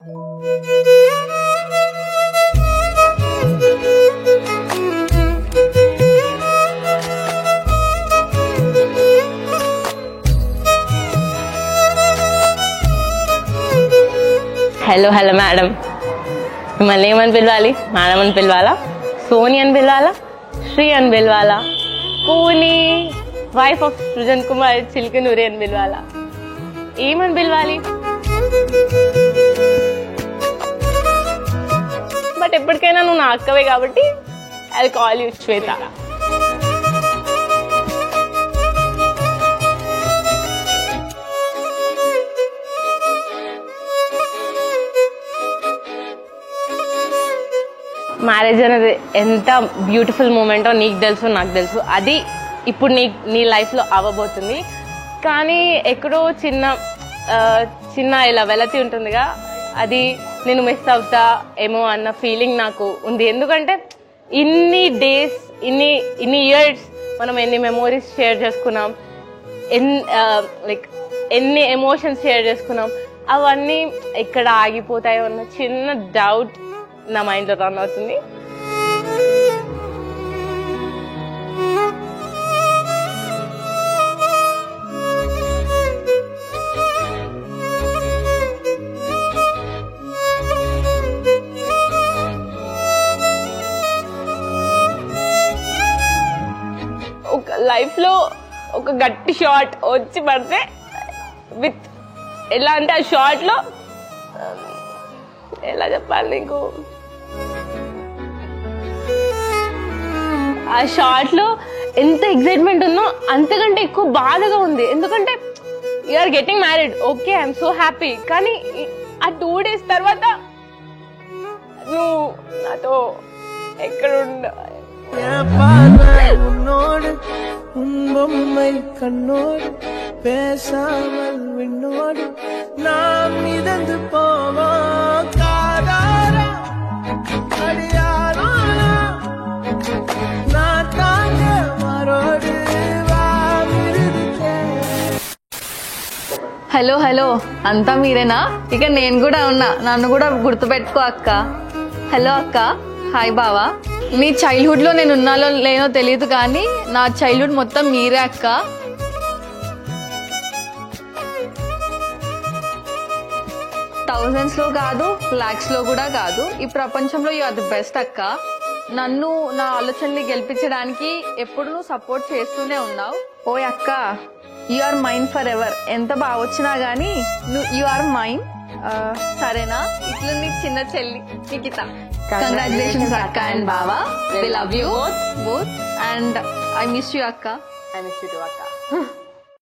Hello hello madam, మిమ్మల్ని ఏమని పిలవాలి? మేడం అని పిలవాలా, సోని అని పిలవాలా, శ్రీ అని పిలవాలా, కూని వైఫ్ ఆఫ్ సృజన్ కుమార్ చిల్కనూరి అని పిలవాలా, ఏమని పిలవాలి? బట్ ఎప్పటికైనా నువ్వు నా అక్కవే కాబట్టి I will call you Shweta. Marriage అనేది ఎంత బ్యూటిఫుల్ మూమెంటో నీకు తెలుసు, నాకు తెలుసు. అది ఇప్పుడు నీ లైఫ్లో అవ్వబోతుంది. కానీ ఎక్కడో చిన్న ఇలా వెలతి ఉంటుందిగా, అది నేను మిస్ అవుతా ఏమో అన్న ఫీలింగ్ నాకు ఉంది. ఎందుకంటే ఇన్ని డేస్, ఇన్ని ఇయర్స్ మనం ఎన్ని మెమోరీస్ షేర్ చేసుకున్నాం, ఎన్ని ఎమోషన్స్ షేర్ చేసుకున్నాం, అవన్నీ ఎక్కడ ఆగిపోతాయో అన్న చిన్న డౌట్ నా మైండ్లో రన్ అవుతుంది. ఒక లైఫ్లో ఒక గట్టి షాట్ వచ్చి పడితే విత్ ఎలా అంటే ఆ షాట్లో ఎలా చెప్పాలి నీకు, ఆ షార్ట్ లో ఎంత ఎక్సైట్మెంట్ ఉందో అంతకంటే ఎక్కువ బాధగా ఉంది. ఎందుకంటే you're getting married, okay I'm so happy. కానీ ఆ 2 days తర్వాత నువ్వు నాతో ఎక్కడుండో హలో హలో, అంతా మీరేనా? ఇక నేను కూడా ఉన్నా, నన్ను కూడా గుర్తుపెట్టుకో అక్క. హలో అక్క, హాయ్ బావా. మీ చైల్డ్హుడ్ లో నేను ఉన్నాలో లేనో తెలియదు, కానీ నా చైల్డ్హుడ్ మొత్తం మీరే అక్క. థౌజండ్స్ లో కాదు, లాక్స్ లో కూడా కాదు, ఈ ప్రపంచంలో యు ఆర్ ది బెస్ట్ అక్క. నన్ను నా ఆలోచనని గెలిపించడానికి ఎప్పుడు నువ్వు సపోర్ట్ చేస్తూనే ఉన్నావు. ఓయ్ అక్క, you are mine forever. ఎంత బాగా వచ్చినా గానీ యు ఆర్ మైన్. సరేనా? ఇట్లా నీ చిన్న చెల్లి నిఖిత. కంగ్రాచులేషన్స్ అక్క అండ్ బావా. We love you both and I miss you అక్క. ఐ మిస్ యూ టూ అక్క.